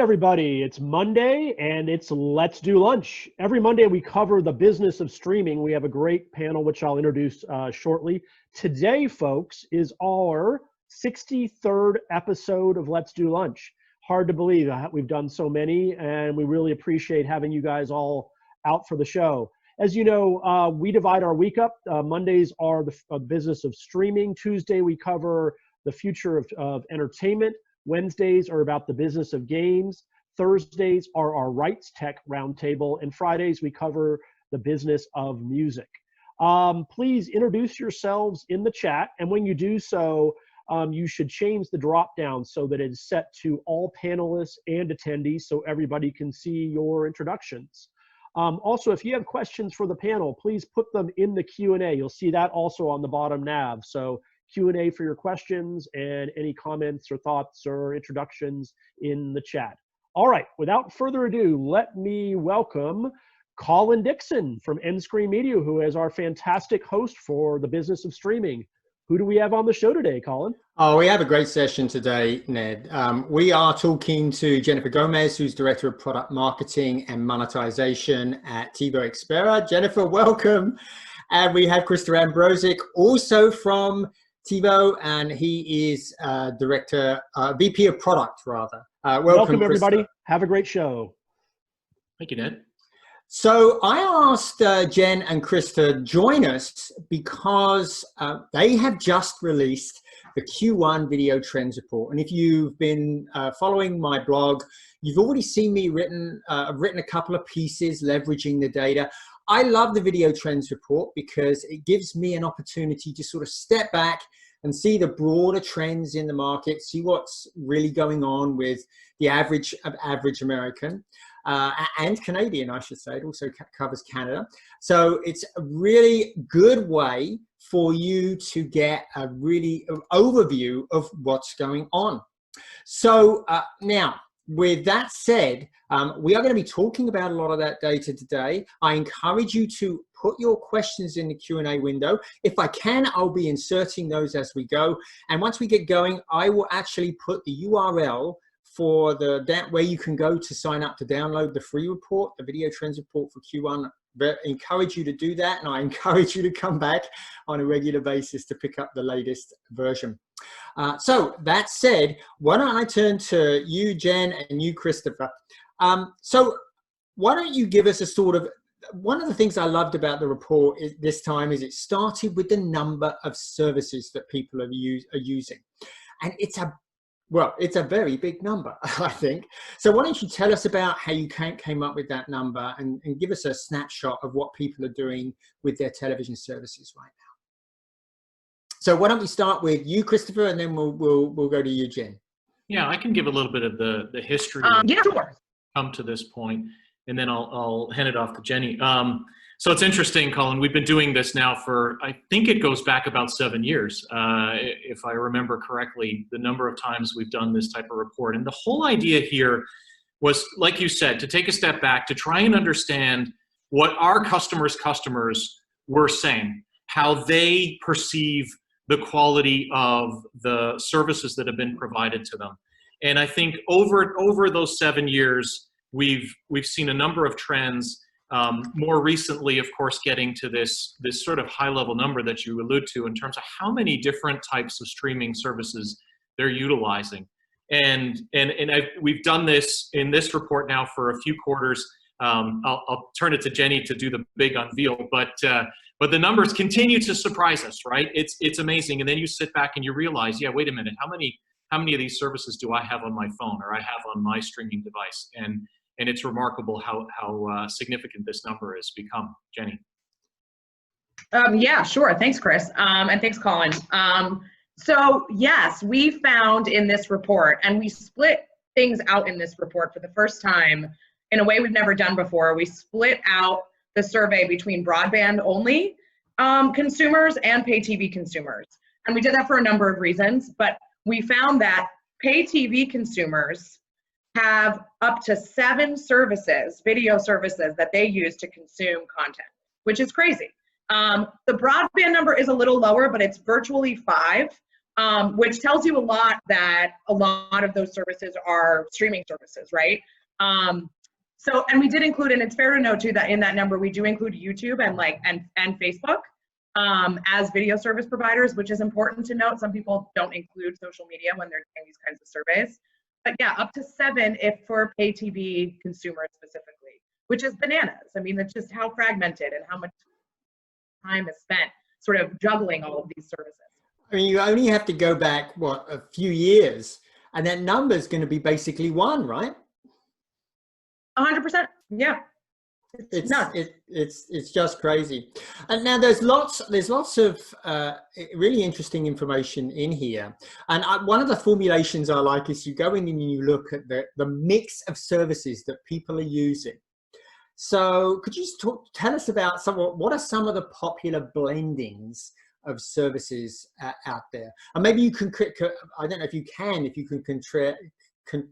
everybody. It's Monday and it's Let's Do Lunch. Every Monday we cover the business of streaming. We have a great panel, which I'll introduce shortly. Today, folks, is our 63rd episode of Let's Do Lunch. Hard to believe we've done so many, and we really appreciate having you guys all out for the show. As you know, we divide our week up. Mondays are the business of streaming. Tuesday, we cover the future of entertainment. Wednesdays are about the business of games. Thursdays are our rights tech roundtable. And Fridays, we cover the business of music. Please introduce yourselves in the chat. And when you do so, you should change the drop down so that it is set to all panelists and attendees so everybody can see your introductions. Also, if you have questions for the panel, please put them in the Q&A. You'll see that also on the bottom nav. So Q&A for your questions and any comments or thoughts or introductions in the chat. All right, without further ado, let me welcome Colin Dixon from nScreenMedia, who is our fantastic host for the business of streaming. Who do we have on the show today, Colin? Oh, we have a great session today, Ned. We are talking to Jennifer Gomez, who's Director of Product Marketing and Monetization at TiVo Xperi. Jennifer, welcome. And we have Christopher Ambrozic, also from TiVo, and he is VP of Product, rather. Welcome everybody. Have a great show. Thank you, Ned. So I asked Jen and Chris to join us because they have just released the Q1 Video Trends Report. And if you've been following my blog, you've already seen me I've written a couple of pieces leveraging the data. I love the Video Trends Report because it gives me an opportunity to sort of step back and see the broader trends in the market, see what's really going on with the average American and Canadian, I should say. It also covers Canada. So it's a really good way for you to get a really overview of what's going on. So now, with that said, we are going to be talking about a lot of that data today. I encourage you to put your questions in the Q&A window. If I can, I'll be inserting those as we go. And once we get going, I will actually put the URL for where you can go to sign up to download the free report, the Video Trends Report for Q1. I encourage you to do that, and I encourage you to come back on a regular basis to pick up the latest version. So that said, why don't I turn to you, Jen, and you, Christopher. So why don't you give us a sort of, one of the things I loved about the report this time is it started with the number of services that people are using. And it's a very big number, I think. So why don't you tell us about how you came up with that number and give us a snapshot of what people are doing with their television services right now. So why don't we start with you, Christopher, and then we'll go to you, Jen. Yeah, I can give a little bit of the history. Yeah, sure. Come to this point, and then I'll hand it off to Jenny. So it's interesting, Colin. We've been doing this now for, I think it goes back about 7 years, if I remember correctly, the number of times we've done this type of report. And the whole idea here was, like you said, to take a step back, to try and understand what our customers' customers were saying, how they perceive the quality of the services that have been provided to them. And I think over those 7 years, we've seen a number of trends. More recently, of course, getting to this sort of high-level number that you allude to in terms of how many different types of streaming services they're utilizing. And we've done this in this report now for a few quarters. I'll turn it to Jenny to do the big unveil, but the numbers continue to surprise us, right? It's amazing. And then you sit back and you realize, yeah, wait a minute, how many of these services do I have on my phone or I have on my streaming device? And it's remarkable how significant this number has become. Jenny. Yeah, sure. Thanks, Chris. And thanks, Colin. So yes, we found in this report, and we split things out in this report for the first time in a way we've never done before. We split out the survey between broadband only consumers and pay TV consumers. And we did that for a number of reasons, but we found that pay TV consumers have up to 7 services, video services, that they use to consume content, which is crazy. The broadband number is a little lower, but it's virtually 5. which tells you a lot that a lot of those services are streaming services, right? So, and we did include, and it's fair to note too that in that number we do include YouTube and Facebook as video service providers, which is important to note. Some people don't include social media when they're doing these kinds of surveys. But yeah, up to 7 if for pay TV consumers specifically, which is bananas. I mean, that's just how fragmented and how much time is spent sort of juggling all of these services. I mean, you only have to go back, what, a few years, and that number is going to be basically 1, right? 100%. Yeah. It's nuts. It's just crazy. And now there's lots of really interesting information in here. And one of the formulations I like is you go in and you look at the mix of services that people are using. So could you just tell us about what are some of the popular blendings of services out there? And maybe you can, I don't know if you can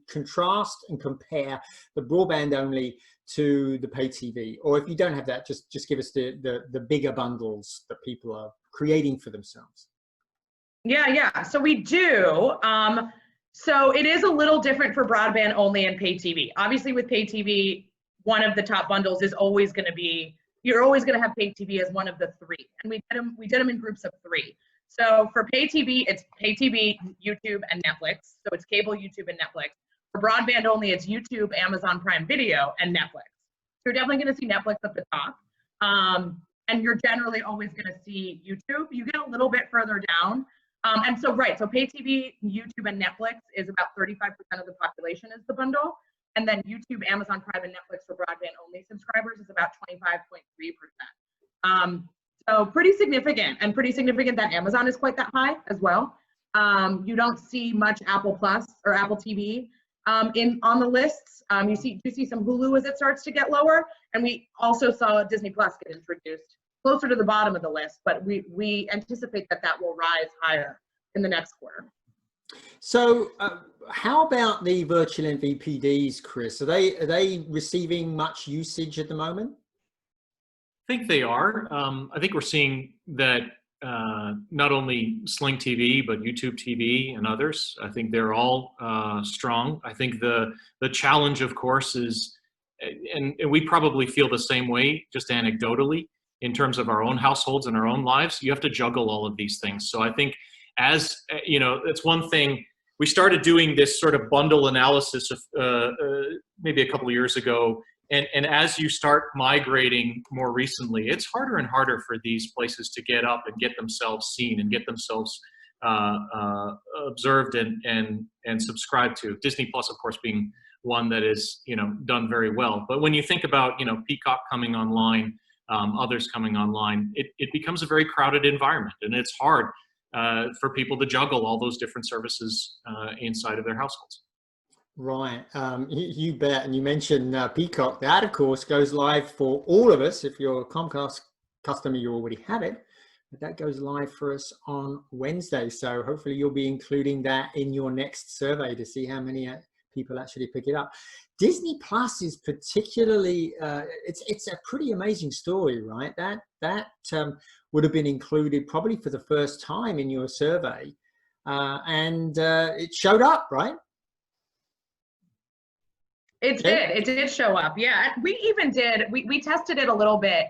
contrast and compare the broadband only to the pay TV, or if you don't have that, just give us the bigger bundles that people are creating for themselves. Yeah. So we do. So it is a little different for broadband only and pay TV. Obviously with pay TV, one of the top bundles is always going to be, you're always going to have pay TV as one of the 3. And we did them in groups of 3. So for pay TV, it's pay TV, YouTube, and Netflix. So it's cable, YouTube, and Netflix. For broadband only, it's YouTube, Amazon Prime Video, and Netflix. So you're definitely going to see Netflix at the top. And you're generally always going to see YouTube. You get a little bit further down. And so, right, so pay TV, YouTube, and Netflix is about 35% of the population is the bundle. And then YouTube, Amazon Prime, and Netflix for broadband only subscribers is about 25.3%. So pretty significant, and pretty significant that Amazon is quite that high as well. You don't see much Apple Plus or Apple TV on the lists. You see some Hulu as it starts to get lower, and we also saw Disney Plus get introduced closer to the bottom of the list, but we anticipate that will rise higher in the next quarter. So how about the virtual MVPDs, Chris? Are they receiving much usage at the moment? I think they are. I think we're seeing that not only Sling TV, but YouTube TV and others. I think they're all strong. I think the challenge, of course, is, and we probably feel the same way, just anecdotally, in terms of our own households and our own lives. You have to juggle all of these things. So I think, as you know, it's one thing. We started doing this sort of bundle analysis of maybe a couple of years ago. And as you start migrating more recently, it's harder and harder for these places to get up and get themselves seen and get themselves observed and subscribed to. Disney Plus, of course, being one that is, done very well. But when you think about, Peacock coming online, others coming online, it becomes a very crowded environment, and it's hard for people to juggle all those different services inside of their households. Right, you bet. And you mentioned Peacock. That, of course, goes live for all of us. If you're a Comcast customer, you already have it. But that goes live for us on Wednesday. So hopefully you'll be including that in your next survey to see how many people actually pick it up. Disney Plus is particularly, it's a pretty amazing story, right? That would have been included probably for the first time in your survey. And it showed up, right? It did show up. Yeah, we even did, we tested it a little bit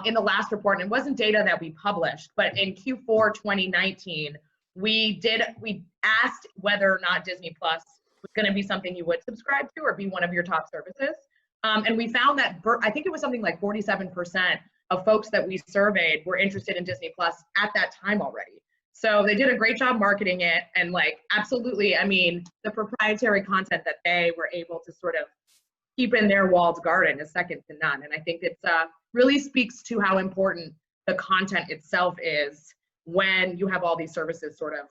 in the last report, and it wasn't data that we published, but in Q4 2019, we asked whether or not Disney Plus was going to be something you would subscribe to or be one of your top services. And we found that, I think it was something like 47% of folks that we surveyed were interested in Disney Plus at that time already. So they did a great job marketing it, and absolutely, I mean, the proprietary content that they were able to sort of keep in their walled garden is second to none. And I think it's really speaks to how important the content itself is when you have all these services sort of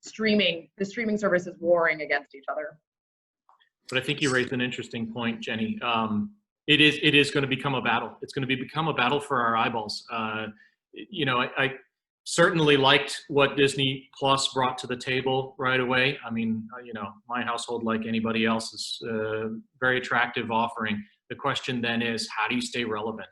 the streaming services warring against each other. But I think you raised an interesting point, Jenny. It is going to become a battle. It's going to become a battle for our eyeballs. I certainly liked what Disney Plus brought to the table right away. I mean, my household, like anybody else, is a very attractive offering. The question then is, how do you stay relevant?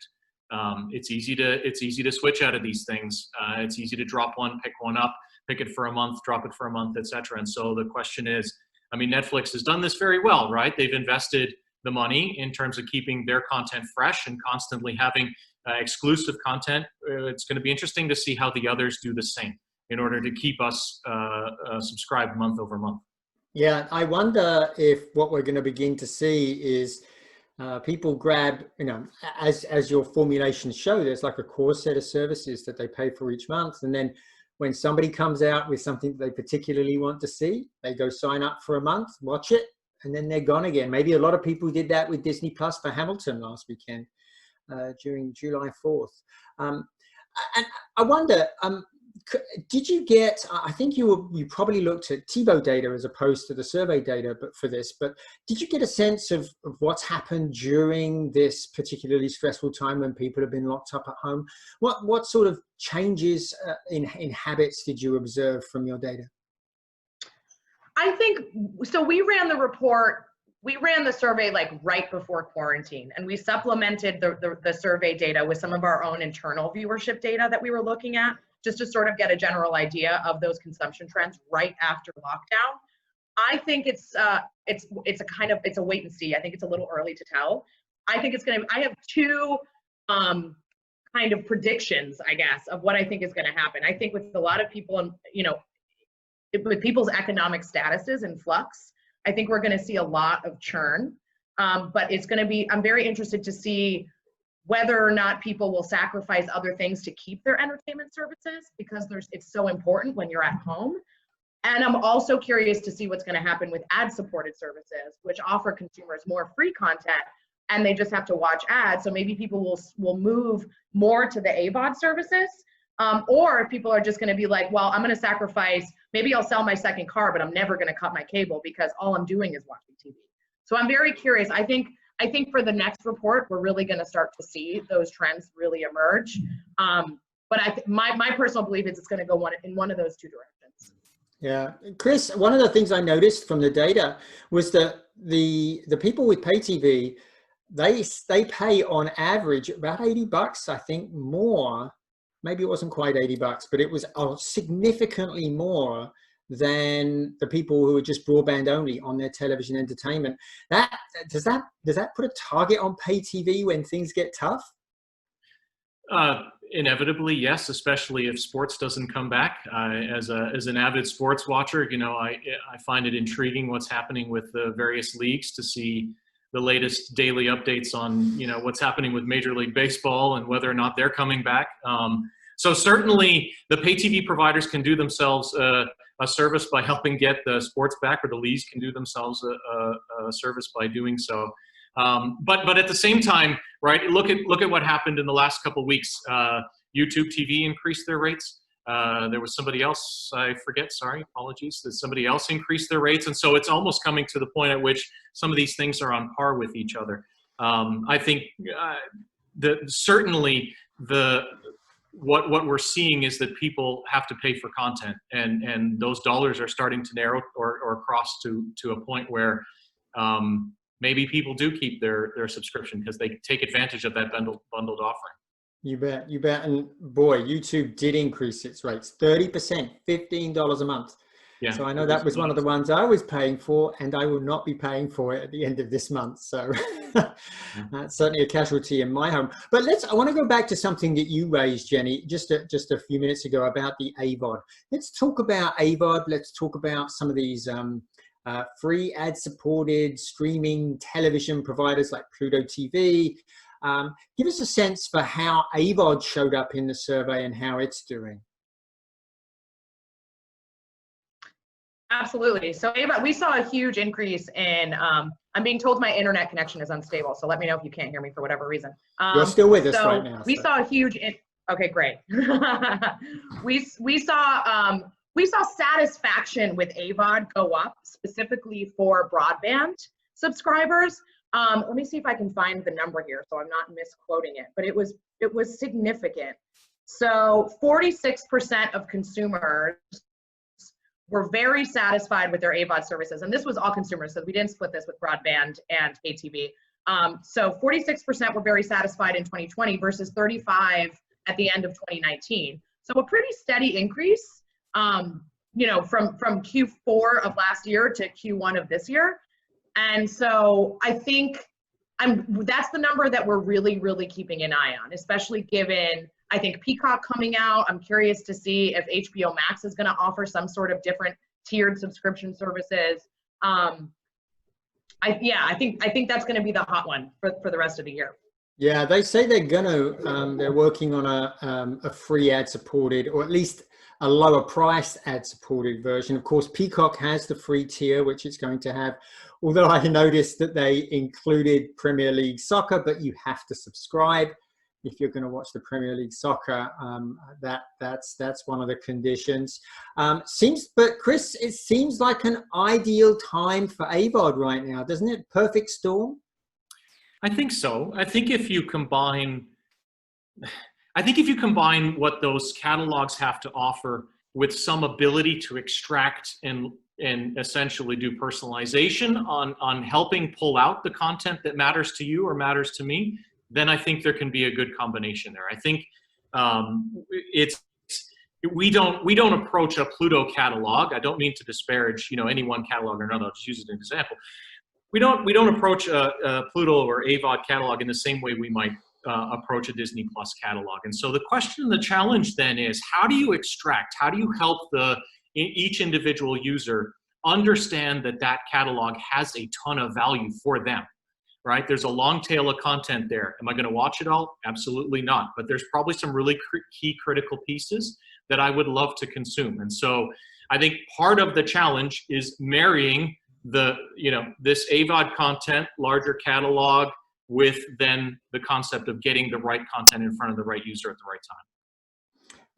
It's easy to switch out of these things. It's easy to drop one, pick one up. pick it for a month, drop it for a month, etc. And so the question is, I mean, Netflix has done this very well, right? They've invested the money in terms of keeping their content fresh and constantly having exclusive content. It's going to be interesting to see how the others do the same in order to keep us subscribed month over month. Yeah, I wonder if what we're going to begin to see is people grab, you know, as your formulations show, there's like a core set of services that they pay for each month. And then when somebody comes out with something that they particularly want to see, they go sign up for a month, watch it, and then they're gone again. Maybe a lot of people did that with Disney Plus for Hamilton last weekend during July 4th. And I wonder, did you get, I think you probably looked at TiVo data as opposed to the survey data for this, but did you get a sense of what's happened during this particularly stressful time when people have been locked up at home? What sort of changes in habits did you observe from your data? I think, so we ran the report, we ran the survey like right before quarantine, and we supplemented the survey data with some of our own internal viewership data that we were looking at, just to sort of get a general idea of those consumption trends right after lockdown. I think it's a wait and see. I think it's a little early to tell. I think I have two kind of predictions, I guess, of what I think is going to happen. I think with a lot of people, and you know, with people's economic statuses in flux, I think we're going to see a lot of churn. But it's going to be, I'm very interested to see whether or not people will sacrifice other things to keep their entertainment services, because it's so important when you're at home. And I'm also curious to see what's going to happen with ad-supported services, which offer consumers more free content, and they just have to watch ads. So maybe people will move more to the AVOD services, or if people are just going to be like, well, I'm going to sacrifice, maybe I'll sell my second car, but I'm never going to cut my cable because all I'm doing is watching TV. So I'm very curious. I think for the next report, we're really going to start to see those trends really emerge. But my personal belief is it's going to go in one of those two directions. Yeah, Chris, one of the things I noticed from the data was that the people with pay TV, they pay on average about $80, I think, more. Maybe it wasn't quite $80, but it was significantly more than the people who are just broadband only on their television entertainment. Does that put a target on pay TV when things get tough? Inevitably, yes, especially if sports doesn't come back. As an avid sports watcher, you know, I find it intriguing what's happening with the various leagues, to see the latest daily updates on, you know, what's happening with Major League Baseball and whether or not they're coming back. So certainly the pay TV providers can do themselves a service by helping get the sports back, or the leagues can do themselves a service by doing so. But at the same time, right, look at what happened in the last couple of weeks. YouTube TV increased their rates. There was somebody else, I forget, sorry, apologies, that somebody else increased their rates. And so it's almost coming to the point at which some of these things are on par with each other. I think certainly what we're seeing is that people have to pay for content, and those dollars are starting to narrow or cross to a point where maybe people do keep their subscription because they take advantage of that bundled offering. You bet, you bet. And boy, YouTube did increase its rates, 30%, $15 a month. Yeah, so I know that was one of the ones I was paying for, and I will not be paying for it at the end of this month. So that's certainly a casualty in my home. But I want to go back to something that you raised, Jenny, just a few minutes ago about the AVOD. Let's talk about AVOD. Let's talk about some of these free ad-supported streaming television providers like Pluto TV. Give us a sense for how AVOD showed up in the survey and how it's doing. Absolutely. So AVOD, we saw a huge increase in, I'm being told my internet connection is unstable, so let me know if you can't hear me for whatever reason. You're still with us right now. We saw a huge, okay, great. we saw satisfaction with AVOD go up, specifically for broadband subscribers. Let me see if I can find the number here so I'm not misquoting it, but it was significant. So 46% of consumers were very satisfied with their AVOD services, and this was all consumers, so we didn't split this with broadband and pay TV. So 46% were very satisfied in 2020 versus 35% at the end of 2019. So a pretty steady increase. you know, from Q4 of last year to Q1 of this year. And so I think that's the number that we're really, really keeping an eye on, especially given, I think, Peacock coming out. I'm curious to see if HBO Max is going to offer some sort of different tiered subscription services. I think that's going to be the hot one for the rest of the year. Yeah, they say they're they're working on a free ad-supported, or at least a lower priced ad-supported version. Of course, Peacock has the free tier, which it's going to have. Although I noticed that they included Premier League Soccer, but you have to subscribe if you're going to watch the Premier League Soccer. That's one of the conditions. But Chris, it seems like an ideal time for AVOD right now, doesn't it? Perfect storm. I think so. I think if you combine what those catalogs have to offer with some ability to extract and essentially do personalization on helping pull out the content that matters to you or matters to me, then I think there can be a good combination there. I think we don't approach a Pluto catalog. I don't mean to disparage, you know, any one catalog or another. I'll just use it as an example. We don't approach a Pluto or AVOD catalog in the same way we might approach a Disney Plus catalog. And so the question, the challenge then is, how do you extract, how do you help each individual user understand that catalog has a ton of value for them, right? There's a long tail of content there. Am I going to watch it all? Absolutely not. But there's probably some really key critical pieces that I would love to consume. And so I think part of the challenge is marrying this AVOD content, larger catalog, with then the concept of getting the right content in front of the right user at the right time.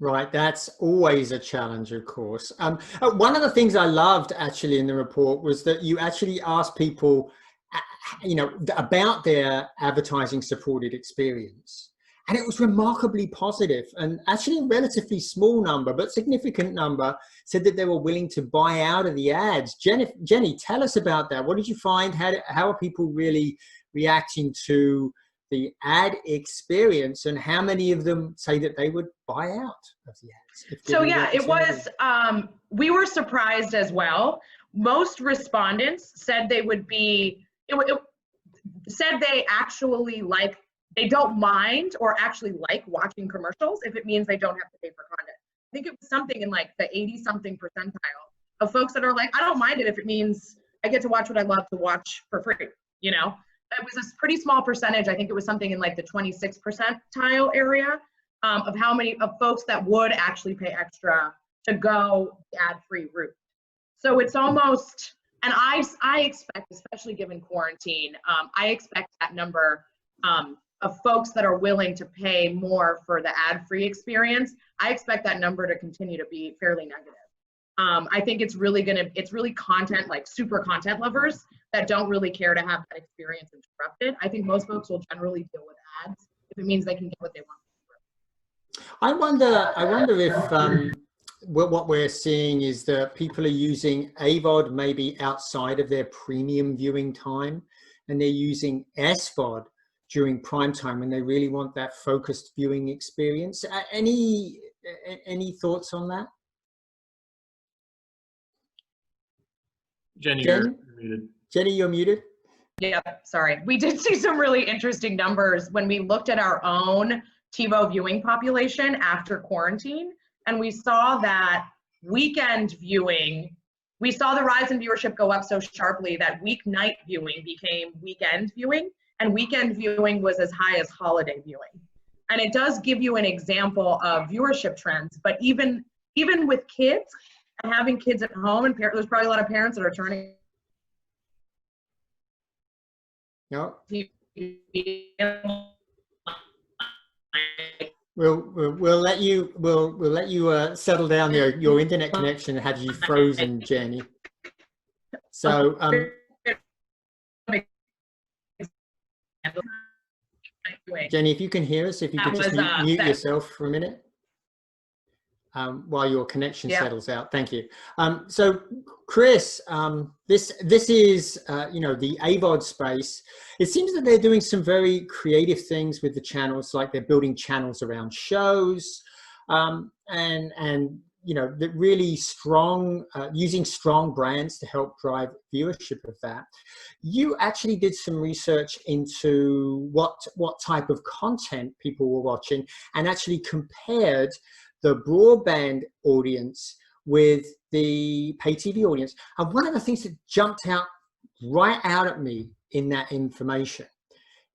Right, that's always a challenge, of course. One of the things I loved actually in the report was that you actually asked people, you know, about their advertising supported experience. And it was remarkably positive, and actually a relatively small number, but significant number, said that they were willing to buy out of the ads. Jenny, tell us about that. What did you find? How are people really reacting to the ad experience, and how many of them say that they would buy out of the ads? So yeah, it was, we were surprised as well. Most respondents said they would be, said they actually they don't mind or actually like watching commercials if it means they don't have to pay for content. I think it was something in like the 80-something percentile of folks that are like, I don't mind it if it means I get to watch what I love to watch for free, you know? It was a pretty small percentage. I think it was something in like the 26 percentile area of how many of folks that would actually pay extra to go the ad-free route. So it's almost, and I expect, especially given quarantine, I expect that number of folks that are willing to pay more for the ad-free experience, I expect that number to continue to be fairly negative. I think it's really content, like super content lovers that don't really care to have that experience interrupted. I think most folks will generally deal with ads if it means they can get what they want. I wonder if what we're seeing is that people are using AVOD maybe outside of their premium viewing time, and they're using SVOD during prime time when they really want that focused viewing experience. Any thoughts on that? Jenny, you're muted. Jenny, you're muted. Yeah, sorry. We did see some really interesting numbers when we looked at our own TiVo viewing population after quarantine, and we saw that weekend viewing, we saw the rise in viewership go up so sharply that weeknight viewing became weekend viewing, and weekend viewing was as high as holiday viewing. And it does give you an example of viewership trends, but even with kids and having kids at home, and there's probably a lot of parents that are turning. No. We'll let you settle down your internet connection. Had you frozen, Jenny? So Jenny, if you can hear us, if you could just mute yourself for a minute while your connection settles out. Thank you. So Chris, this is the AVOD space. It seems that they're doing some very creative things with the channels, like they're building channels around shows, and you know, the really strong, using strong brands to help drive viewership of that. You actually did some research into what type of content people were watching, and actually compared the broadband audience with the pay TV audience. And one of the things that jumped out right out at me in that information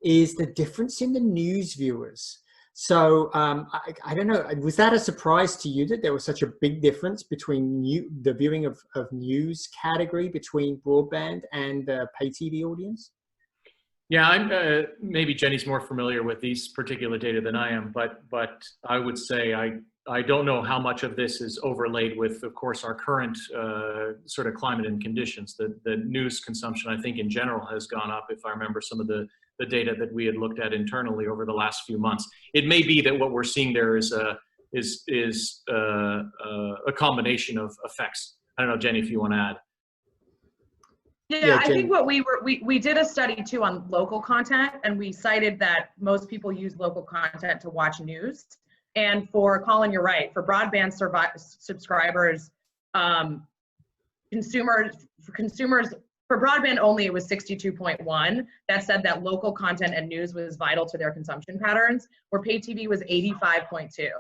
is the difference in the news viewers. So I don't know, was that a surprise to you that there was such a big difference between the viewing of news category between broadband and pay TV audience? Yeah, I'm maybe Jenny's more familiar with these particular data than I am, but I would say I don't know how much of this is overlaid with, of course, our current sort of climate and conditions. The news consumption, I think, in general has gone up. If I remember some of the data that we had looked at internally over the last few months, it may be that what we're seeing there is a combination of effects. I don't know, Jenny, if you want to add. Yeah, I think what we did a study too on local content, and we cited that most people use local content to watch news. And for Colin, you're right. For broadband subscribers, consumers for broadband only, it was 62.1. That said that local content and news was vital to their consumption patterns. Where pay TV was 85.2.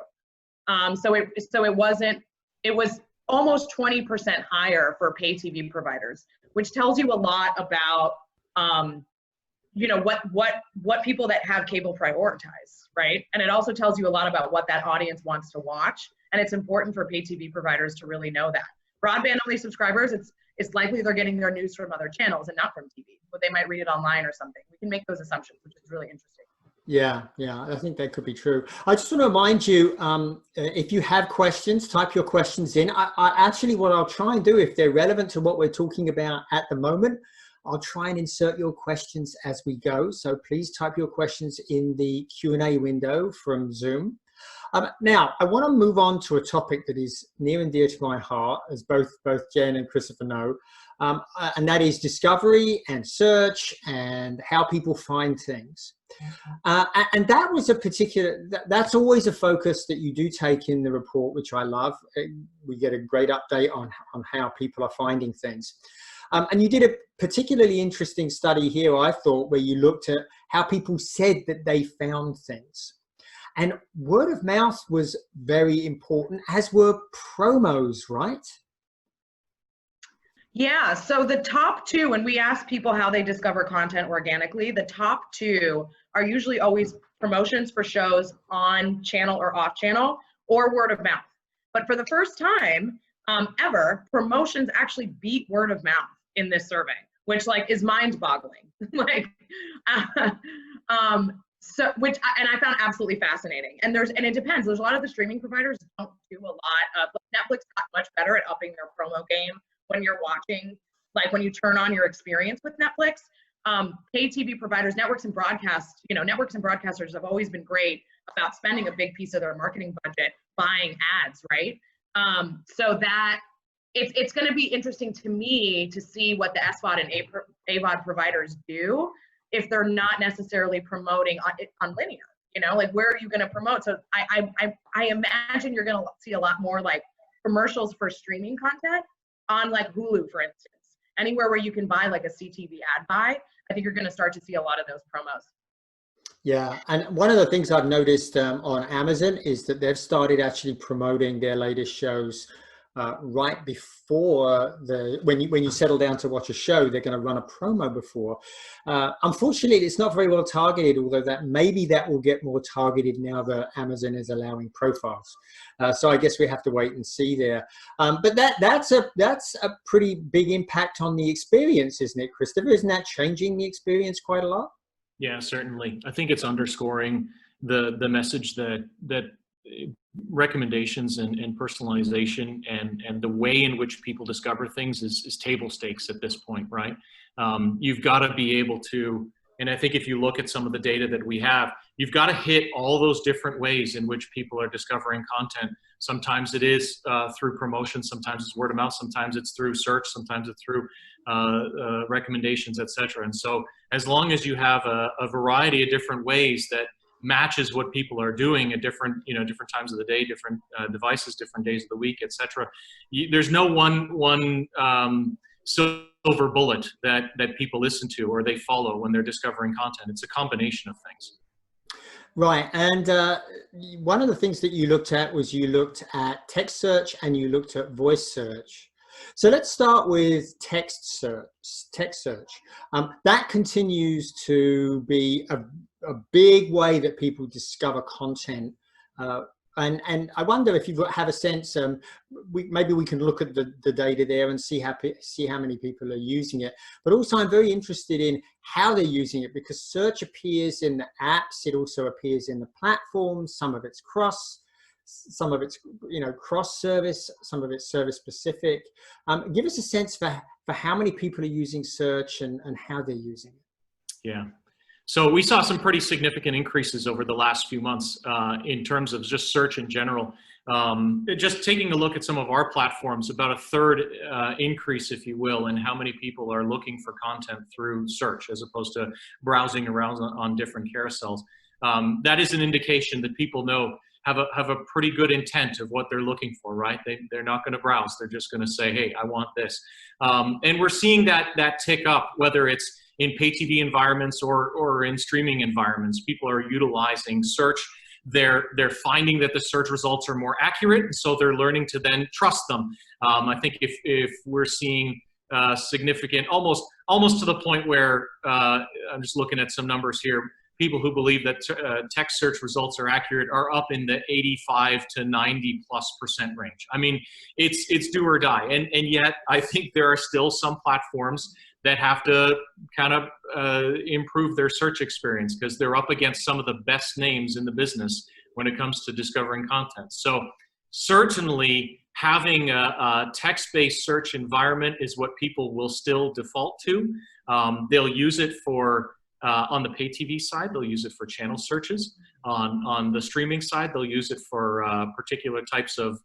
It was almost 20% higher for pay TV providers, which tells you a lot about you know, what people that have cable prioritize, right? And it also tells you a lot about what that audience wants to watch. And it's important for pay TV providers to really know that. Broadband only subscribers, it's likely they're getting their news from other channels and not from TV, but they might read it online or something. We can make those assumptions, which is really interesting. Yeah, I think that could be true. I just want to remind you, if you have questions, type your questions in. I actually, what I'll try and do, if they're relevant to what we're talking about at the moment, I'll try and insert your questions as we go. So please type your questions in the Q&A window from Zoom. Now, I want to move on to a topic that is near and dear to my heart, as both Jen and Christopher know, and that is discovery and search and how people find things. And that was that's always a focus that you do take in the report, which I love. We get a great update on how people are finding things. And you did a particularly interesting study here, I thought, where you looked at how people said that they found things. And word of mouth was very important, as were promos, right? Yeah, so the top two, when we ask people how they discover content organically, the top two are usually always promotions for shows on channel or off channel, or word of mouth. But for the first time ever, promotions actually beat word of mouth in this survey, which is mind-boggling. And I found absolutely fascinating. And it depends. There's a lot of the streaming providers don't do a lot of. Netflix got much better at upping their promo game when you're watching, when you turn on your experience with Netflix. Pay TV providers, networks and broadcasters have always been great about spending a big piece of their marketing budget buying ads, right? So that it's going to be interesting to me to see what the SVOD and AVOD providers do if they're not necessarily promoting on linear. Where are you going to promote? So I imagine you're going to see a lot more commercials for streaming content on Hulu, for instance. Anywhere where you can buy a CTV ad buy, I think you're going to start to see a lot of those promos. Yeah, and one of the things I've noticed on Amazon is that they've started actually promoting their latest shows right before when you settle down to watch a show. They're going to run a promo before. Unfortunately, it's not very well targeted, although maybe that will get more targeted now that Amazon is allowing profiles. So I guess we have to wait and see there. But that's a pretty big impact on the experience, isn't it, Christopher? Isn't that changing the experience quite a lot? Yeah, certainly. I think it's underscoring the message that recommendations and personalization and the way in which people discover things is table stakes at this point, right? You've got to be able to, and I think if you look at some of the data that we have, you've got to hit all those different ways in which people are discovering content. Sometimes it is through promotion, sometimes it's word of mouth, sometimes it's through search, sometimes it's through recommendations, etc. And so as long as you have a variety of different ways that matches what people are doing at different, different times of the day, different devices, different days of the week, etc. There's no one silver bullet that people listen to or they follow when they're discovering content. It's a combination of things. Right, and one of the things that you looked at was you looked at text search and you looked at voice search. So let's start with text search. That continues to be a big way that people discover content. And I wonder if you have a sense, maybe we can look at the data there and see how many people are using it. But also I'm very interested in how they're using it, because search appears in the apps, it also appears in the platforms, some of it's cross service, some of it's service specific. Give us a sense for how many people are using search and how they're using it. Yeah. So we saw some pretty significant increases over the last few months in terms of just search in general. Just taking a look at some of our platforms, about a third increase, if you will, in how many people are looking for content through search as opposed to browsing around on different carousels. That is an indication that people have a pretty good intent of what they're looking for, right? They're not going to browse. They're just going to say, hey, I want this. And we're seeing that tick up, whether it's in pay TV environments or in streaming environments. People are utilizing search. They're finding that the search results are more accurate, so they're learning to then trust them. I think if we're seeing significant, almost to the point where I'm just looking at some numbers here, people who believe that text search results are accurate are up in the 85 to 90+% range. I mean, it's do or die, and yet I think there are still some platforms that have to kind of improve their search experience, because they're up against some of the best names in the business when it comes to discovering content. So certainly having a text-based search environment is what people will still default to. They'll use it for, on the pay TV side, they'll use it for channel searches. On the streaming side, they'll use it for particular types of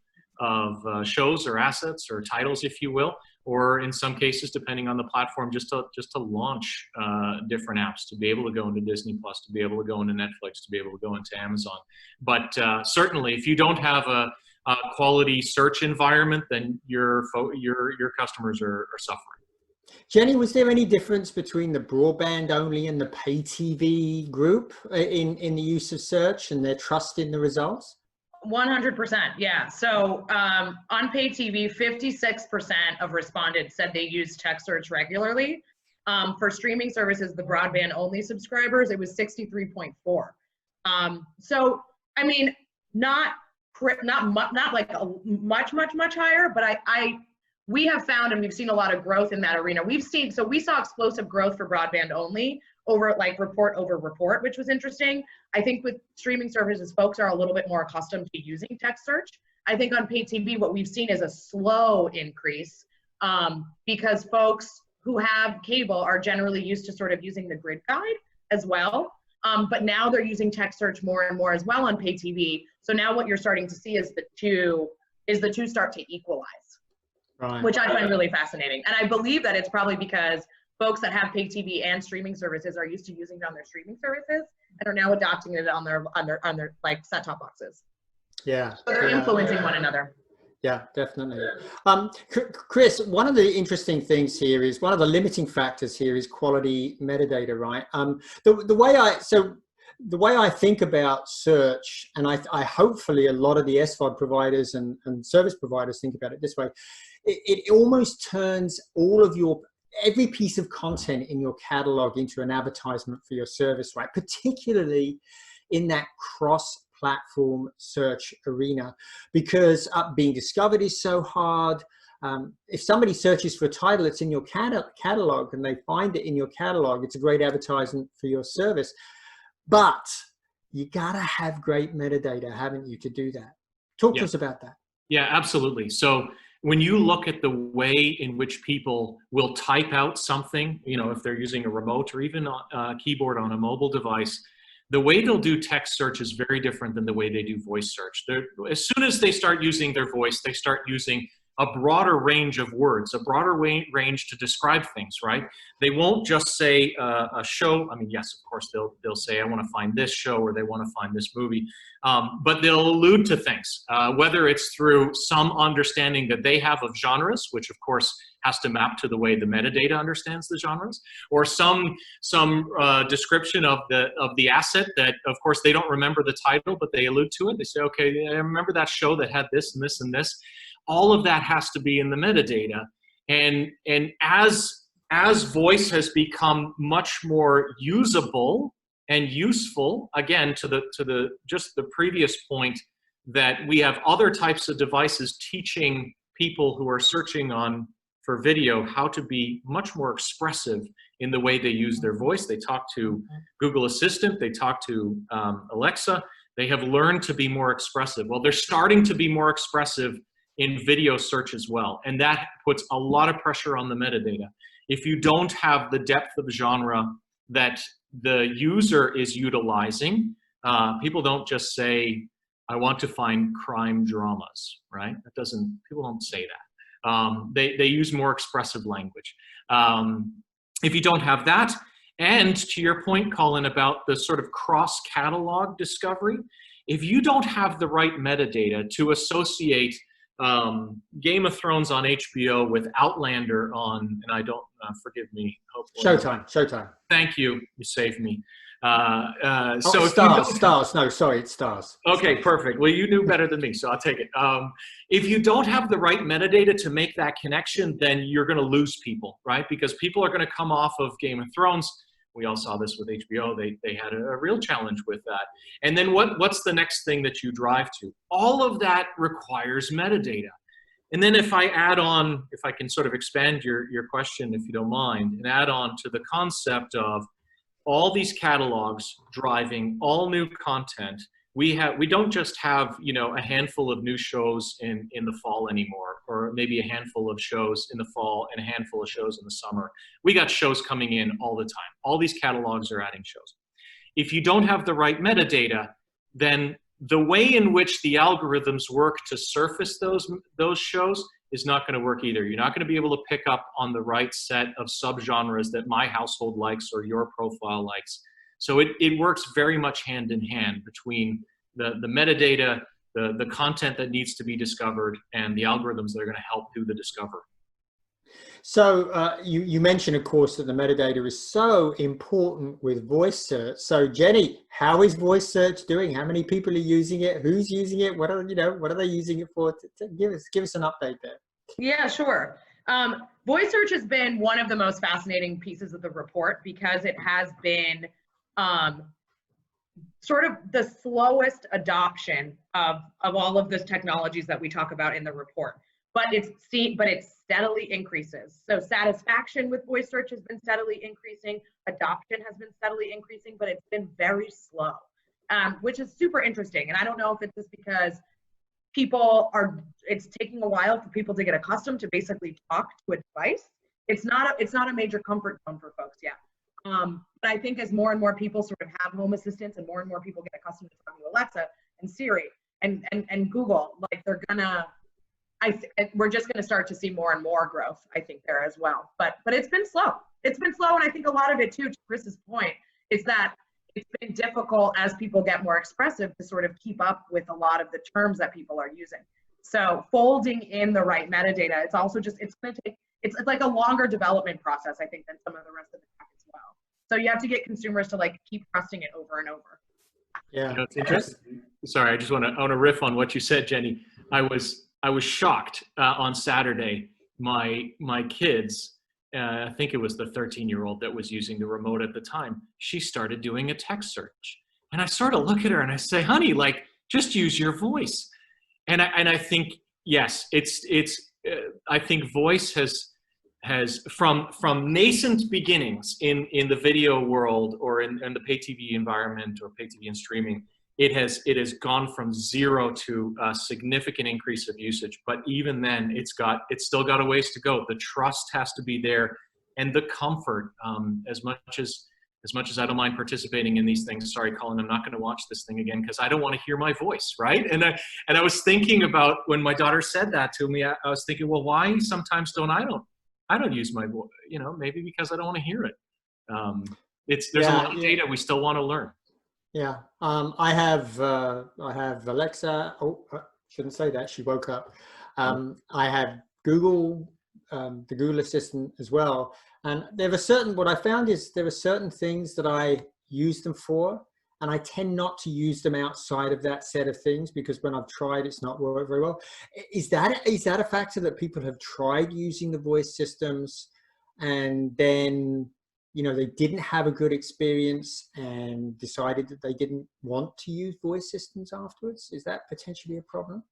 shows or assets or titles, if you will, or in some cases, depending on the platform, just to launch different apps, to be able to go into Disney Plus, to be able to go into Netflix, to be able to go into Amazon. But certainly, if you don't have a quality search environment, then your customers are suffering. Jenny, was there any difference between the broadband only and the pay TV group in the use of search and their trust in the results? 100%, yeah. So on pay TV, 56% of respondents said they use text search regularly. For streaming services, the broadband only subscribers, it was 63.4. So I mean, not like a much higher, but we have found, and we've seen a lot of growth in that arena. We saw explosive growth for broadband only over like report over report, which was interesting. I think with streaming services, folks are a little bit more accustomed to using text search. I think on pay TV, what we've seen is a slow increase because folks who have cable are generally used to sort of using the grid guide as well. But now they're using text search more and more as well on pay TV. So now what you're starting to see is the two start to equalize. Right. Which I find really fascinating. And I believe that it's probably because folks that have pay TV and streaming services are used to using it on their streaming services and are now adopting it on their like set-top boxes. Yeah. So they're influencing one another. Yeah, definitely. Chris, one of the interesting things here is, one of the limiting factors here is quality metadata, right? The way I think about search, and I hopefully a lot of the SVOD providers and service providers think about it this way, it almost turns every piece of content in your catalog into an advertisement for your service, right? Particularly in that cross-platform search arena, because being discovered is so hard. If somebody searches for a title that's in your catalog and they find it in your catalog, it's a great advertisement for your service. But you gotta have great metadata, haven't you, to do that? Talk to us about that. Yeah, absolutely. So when you look at the way in which people will type out something, if they're using a remote or even a keyboard on a mobile device, the way they'll do text search is very different than the way they do voice search. As soon as they start using their voice, they start using a broader range of words, a broader range to describe things, right? They won't just say a show. I mean, yes, of course, they'll say, I want to find this show, or they want to find this movie. But they'll allude to things, whether it's through some understanding that they have of genres, which of course has to map to the way the metadata understands the genres, or some description of the asset that, of course, they don't remember the title, but they allude to it. They say, okay, I remember that show that had this and this and this. All of that has to be in the metadata. And as voice has become much more usable and useful, again, to the just the previous point, that we have other types of devices teaching people who are searching for video how to be much more expressive in the way they use their voice. They talk to Google Assistant, they talk to Alexa, they have learned to be more expressive. Well, they're starting to be more expressive in video search as well, and that puts a lot of pressure on the metadata. If you don't have the depth of genre that the user is utilizing, people don't just say, I want to find crime dramas, right? People don't say that. They use more expressive language. If you don't have that, and to your point, Colin, about the sort of cross-catalog discovery, if you don't have the right metadata to associate Game of Thrones on HBO with Outlander on, and I don't, forgive me. Showtime. Thank you. You saved me. So it's Stars. Okay, perfect. Well, you knew better than me, so I'll take it. If you don't have the right metadata to make that connection, then you're going to lose people, right? Because people are going to come off of Game of Thrones. We all saw this with HBO. They had a real challenge with that. And then what's the next thing that you drive to? All of that requires metadata. And then if I add on, if I can sort of expand your question, if you don't mind, and add on to the concept of all these catalogs driving all new content, we don't just have, you know, a handful of new shows in the fall anymore, or maybe a handful of shows in the fall and a handful of shows in the summer. We got shows coming in all the time. All these catalogs are adding shows. If you don't have the right metadata, then the way in which the algorithms work to surface those shows is not going to work either. You're not going to be able to pick up on the right set of subgenres that my household likes or your profile likes. So it works very much hand in hand between the metadata, the content that needs to be discovered, and the algorithms that are going to help do the discovery. So you mentioned, of course, that the metadata is so important with voice search. So Jenny, how is voice search doing? How many people are using it? Who's using it? What are they using it for? Give us an update there. Yeah, sure. Voice search has been one of the most fascinating pieces of the report because it has been sort of the slowest adoption of all of those technologies that we talk about in the report. But it steadily increases. So satisfaction with voice search has been steadily increasing. Adoption has been steadily increasing, but it's been very slow, which is super interesting. And I don't know if it's just because it's taking a while for people to get accustomed to basically talk to a device. It's not a major comfort zone for folks yet. But I think as more and more people sort of have home assistants and more people get accustomed to talking to Alexa and Siri and Google, like we're just going to start to see more and more growth, I think, there as well. But it's been slow. It's been slow, and I think a lot of it too, to Chris's point, is that it's been difficult as people get more expressive to sort of keep up with a lot of the terms that people are using. So folding in the right metadata, it's also just, it's like a longer development process, I think, than some of the rest of the tech as well. So you have to get consumers to like keep trusting it over and over. Yeah. You know, it's interesting. Sorry, I want to riff on what you said, Jenny. I was shocked on Saturday. My kids, I think it was the 13-year-old that was using the remote at the time, she started doing a text search. And I sort of look at her and I say, honey, like, just use your voice. And I think, yes, I think voice has from nascent beginnings in the video world or in the pay TV environment or pay TV and streaming, it has gone from zero to a significant increase of usage. But even then, it's still got a ways to go. The trust has to be there, and the comfort. As much as as much as I don't mind participating in these things, sorry, Colin, I'm not going to watch this thing again because I don't want to hear my voice, right? And I was thinking about when my daughter said that to me, I was thinking, well, why sometimes I don't use my voice, you know, maybe because I don't want to hear it. There's a lot of data we still want to learn. Yeah, I have Alexa. Oh, shouldn't say that. She woke up. I have Google, the Google Assistant as well. And what I found is there are certain things that I use them for, and I tend not to use them outside of that set of things because when I've tried, it's not worked very well. Is that a factor that people have tried using the voice systems and then, you know, they didn't have a good experience and decided that they didn't want to use voice systems afterwards? Is that potentially a problem?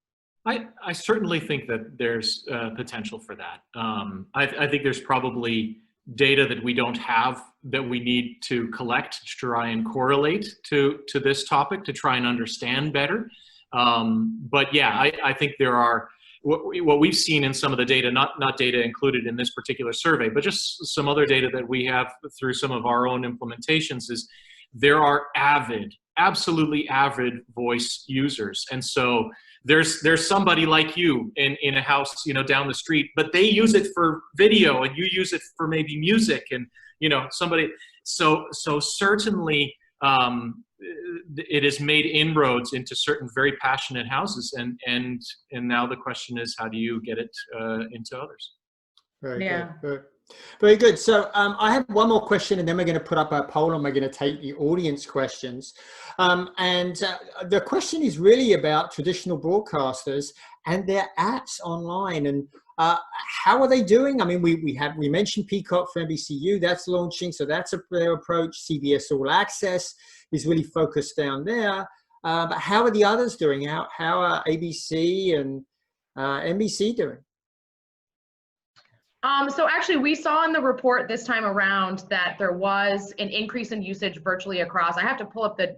I certainly think that there's potential for that. I think there's probably data that we don't have that we need to collect to try and correlate to this topic to try and understand better. But yeah, I think there are, what we've seen in some of the data, not data included in this particular survey, but just some other data that we have through some of our own implementations, is there are absolutely avid voice users. And so there's somebody like you in a house, you know, down the street, but they use it for video and you use it for maybe music and, you know, somebody. So certainly it has made inroads into certain very passionate houses. And now the question is, how do you get it into others? Very good. Very good. So I have one more question, and then we're going to put up a poll, and we're going to take the audience questions. The question is really about traditional broadcasters and their apps online, and how are they doing? I mean, we mentioned Peacock for NBCU, that's launching, so that's their approach. CBS All Access is really focused down there. But how are the others doing? How are ABC and NBC doing? So actually, we saw in the report this time around that there was an increase in usage virtually across. I have to pull up the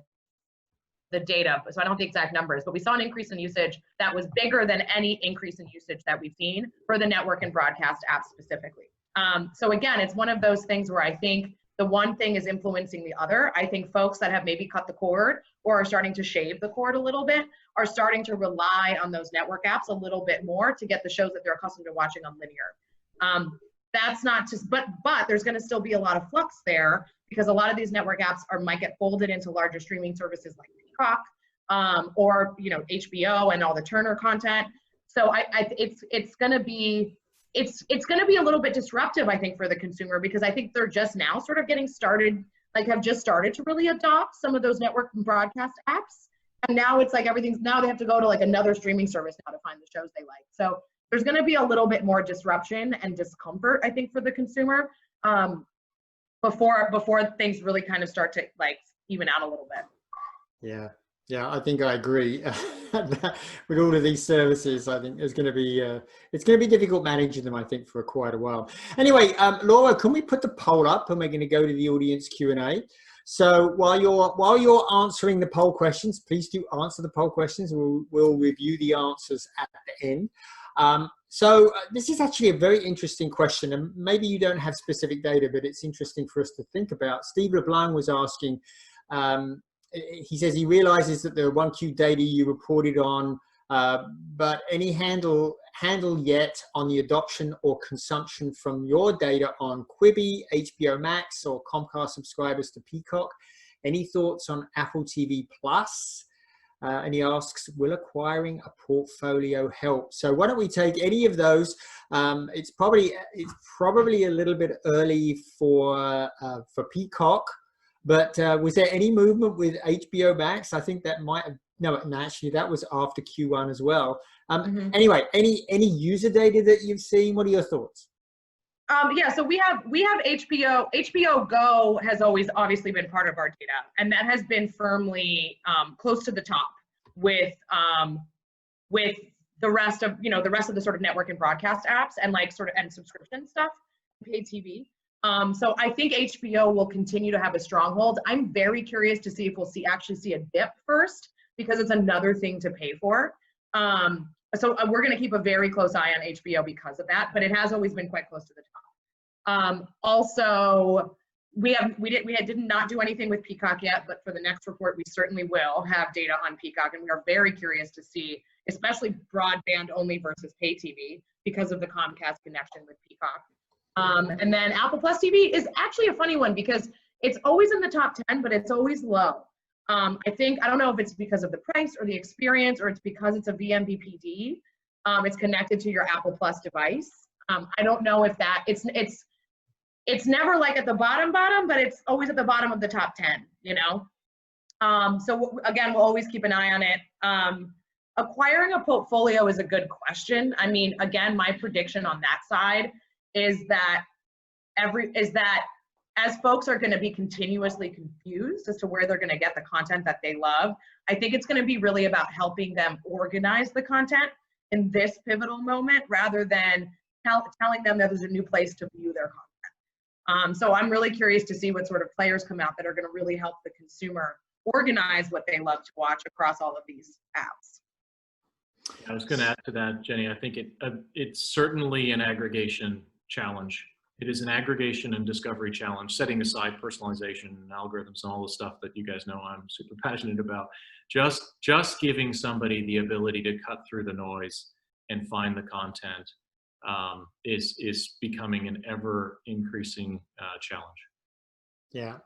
data, so I don't have the exact numbers, but we saw an increase in usage that was bigger than any increase in usage that we've seen for the network and broadcast apps specifically. So again, it's one of those things where I think the one thing is influencing the other. I think folks that have maybe cut the cord or are starting to shave the cord a little bit are starting to rely on those network apps a little bit more to get the shows that they're accustomed to watching on linear. That's not just, but there's going to still be a lot of flux there because a lot of these network apps might get folded into larger streaming services like Peacock, or, you know, HBO and all the Turner content. So it's going to be a little bit disruptive, I think, for the consumer, because I think they're just now sort of getting started, like have just started to really adopt some of those network and broadcast apps. And now it's like now they have to go to like another streaming service now to find the shows they like. So there's going to be a little bit more disruption and discomfort, I think, for the consumer before things really kind of start to like even out a little bit. Yeah, I think I agree. With all of these services, I think it's going to be difficult managing them, I think, for quite a while. Anyway, Laura, can we put the poll up, and we're going to go to the audience Q&A. So while you're answering the poll questions, please do answer the poll questions. We'll review the answers at the end. So this is actually a very interesting question, and maybe you don't have specific data, but it's interesting for us to think about. Steve LeBlanc was asking, he says he realizes that the 1Q data you reported on, but any handle yet on the adoption or consumption from your data on Quibi, HBO Max, or Comcast subscribers to Peacock? Any thoughts on Apple TV Plus? And he asks, will acquiring a portfolio help? So why don't we take any of those? It's probably a little bit early for Peacock, but was there any movement with HBO Max? I think that might have, no, actually that was after Q1 as well. Anyway, any user data that you've seen? What are your thoughts? Yeah, so we have HBO. HBO Go has always obviously been part of our data, and that has been firmly close to the top with the rest of the sort of network and broadcast apps and like sort of and subscription stuff, paid TV. So I think HBO will continue to have a stronghold. I'm very curious to see if we'll actually see a dip first, because it's another thing to pay for. So we're going to keep a very close eye on HBO because of that, but it has always been quite close to the top. Also, we did not do anything with Peacock yet, but for the next report, we certainly will have data on Peacock, and we are very curious to see, especially broadband only versus pay TV, because of the Comcast connection with Peacock. And then Apple Plus TV is actually a funny one because it's always in the top 10, but it's always low. I don't know if it's because of the price or the experience, or it's because it's a vMVPD. It's connected to your Apple Plus device. I don't know if that, it's never like at the bottom, but it's always at the bottom of the top 10, you know? So again, we'll always keep an eye on it. Acquiring a portfolio is a good question. I mean, again, my prediction on that side is that as folks are going to be continuously confused as to where they're going to get the content that they love, I think it's going to be really about helping them organize the content in this pivotal moment rather than telling them that there's a new place to view their content. So I'm really curious to see what sort of players come out that are going to really help the consumer organize what they love to watch across all of these apps. I was going to add to that, Jenny. I think it's certainly an aggregation challenge. It is an aggregation and discovery challenge, setting aside personalization and algorithms and all the stuff that you guys know I'm super passionate about. Just giving somebody the ability to cut through the noise and find the content is becoming an ever increasing challenge. Yeah.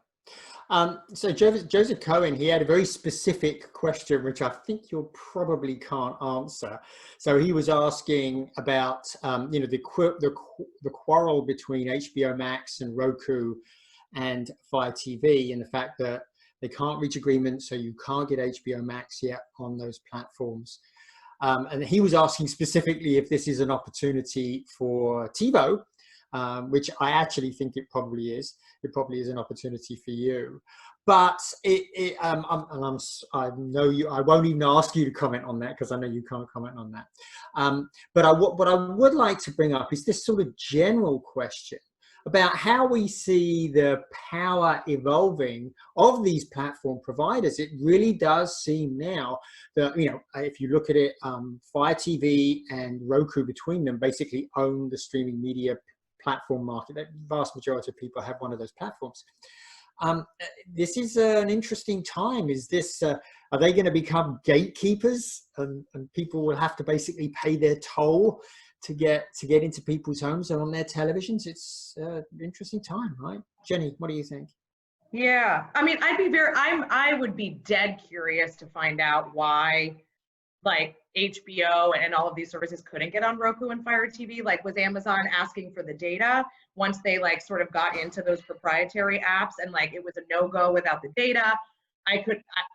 So Joseph Cohen, he had a very specific question, which I think you probably can't answer. So he was asking about, the quarrel between HBO Max and Roku and Fire TV, and the fact that they can't reach agreement, so you can't get HBO Max yet on those platforms. And he was asking specifically if this is an opportunity for TiVo, which I actually think it probably is. It probably is an opportunity for you. But I know you. I won't even ask you to comment on that because I know you can't comment on that. But what I would like to bring up is this sort of general question about how we see the power evolving of these platform providers. It really does seem now that, if you look at it, Fire TV and Roku between them basically own the streaming media platform market. The vast majority of people have one of those platforms. This is an interesting time. Is this, are they going to become gatekeepers and people will have to basically pay their toll to get into people's homes and on their televisions? It's an interesting time, right? Jenny, what do you think? Yeah, I mean, I would be dead curious to find out why, like, HBO and all of these services couldn't get on Roku and Fire TV. Like, was Amazon asking for the data once they sort of got into those proprietary apps, and it was a no-go without the data?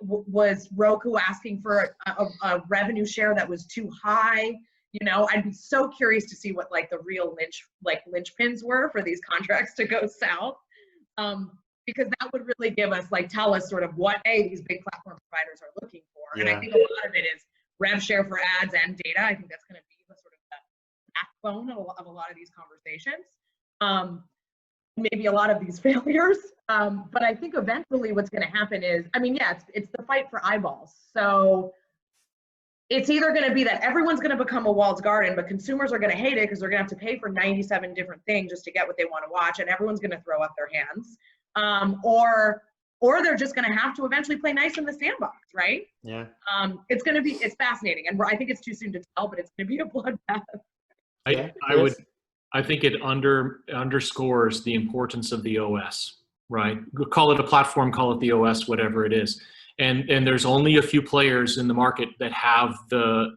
Was Roku asking for a revenue share that was too high? I'd be so curious to see what the real linchpins were for these contracts to go south, because that would really tell us sort of what these big platform providers are looking for. Yeah. And I think a lot of it is rev share for ads and data. I think that's going to be the sort of the backbone of a lot of these conversations. Maybe a lot of these failures. But I think eventually what's going to happen is, it's the fight for eyeballs. So it's either going to be that everyone's going to become a walled garden, but consumers are going to hate it because they're going to have to pay for 97 different things just to get what they want to watch, and everyone's going to throw up their hands. Or they're just going to have to eventually play nice in the sandbox, right? Yeah. It's fascinating, and I think it's too soon to tell, but it's going to be a bloodbath. I think it underscores the importance of the OS, right? Call it a platform, call it the OS, whatever it is. And there's only a few players in the market that have the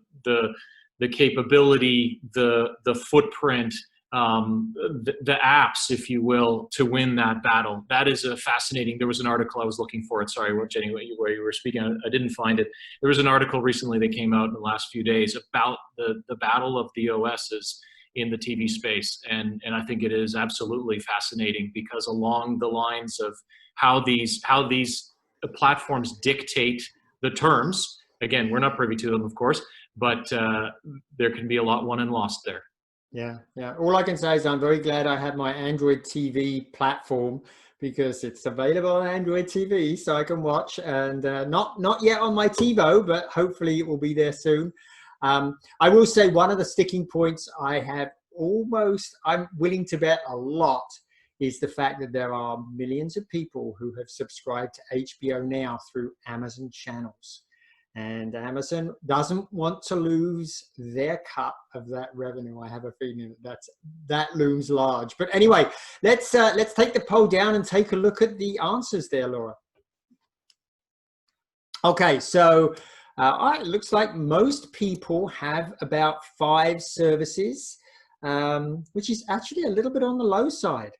capability, the footprint, the apps, if you will, to win that battle. That is a fascinating. There was an article I was looking for. Sorry, Jenny, where you were speaking. I didn't find it. There was an article recently that came out in the last few days about the battle of the OSs in the TV space, and I think it is absolutely fascinating because along the lines of how these platforms dictate the terms. Again, we're not privy to them, of course, but there can be a lot won and lost there. Yeah. All I can say is I'm very glad I had my Android TV platform because it's available on Android TV, so I can watch. And not yet on my TiVo, but hopefully it will be there soon. I will say one of the sticking points I'm willing to bet a lot is the fact that there are millions of people who have subscribed to HBO Now through Amazon channels. And Amazon doesn't want to lose their cut of that revenue. I have a feeling that looms large. But anyway, let's take the poll down and take a look at the answers there, Laura. Okay, so it looks like most people have about 5 services, which is actually a little bit on the low side.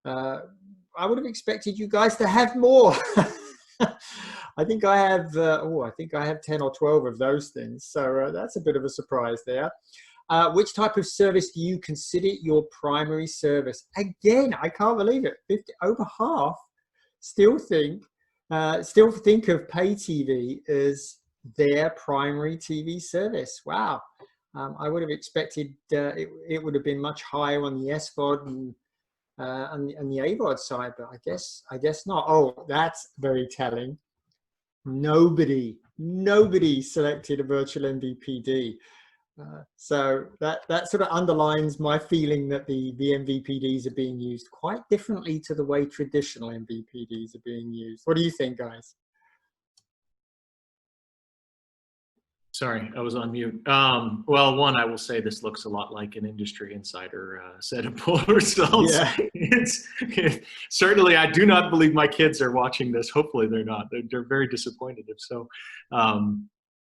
I would have expected you guys to have more. I think I have, I think I have 10 or 12 of those things. So that's a bit of a surprise there. Which type of service do you consider your primary service? Again, I can't believe it. Over half still think of pay TV as their primary TV service. Wow. I would have expected it would have been much higher on the SVOD and the AVOD side, but I guess not. Oh, that's very telling. Nobody selected a virtual MVPD. So that sort of underlines my feeling that the MVPDs are being used quite differently to the way traditional MVPDs are being used. What do you think, guys? Sorry, I was on mute. Well, one, I will say this looks a lot like an industry insider set of poll results. Yeah. Certainly, I do not believe my kids are watching this. Hopefully, they're not. They're very disappointed if so.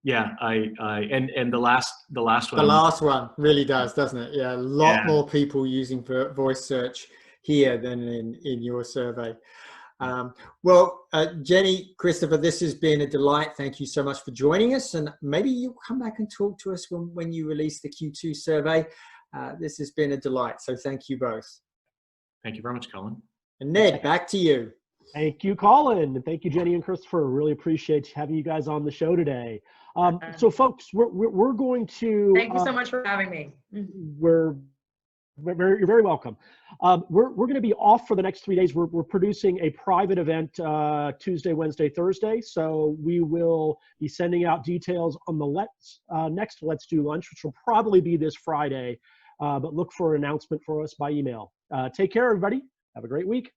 Yeah, and the last one. The last one really does, doesn't it? Yeah, a lot more people using voice search here than in your survey. Well, Jenny, Christopher, this has been a delight. Thank you so much for joining us. And maybe you'll come back and talk to us when you release the Q2 survey. This has been a delight. So thank you both. Thank you very much, Colin. And Ned, back to you. Thank you, Colin. And thank you, Jenny and Christopher. Really appreciate having you guys on the show today. So folks, we're going to... Thank you so much for having me. You're very welcome. We're going to be off for the next 3 days. We're producing a private event Tuesday, Wednesday, Thursday. So we will be sending out details on the next Let's Do Lunch, which will probably be this Friday. But look for an announcement for us by email. Take care, everybody. Have a great week.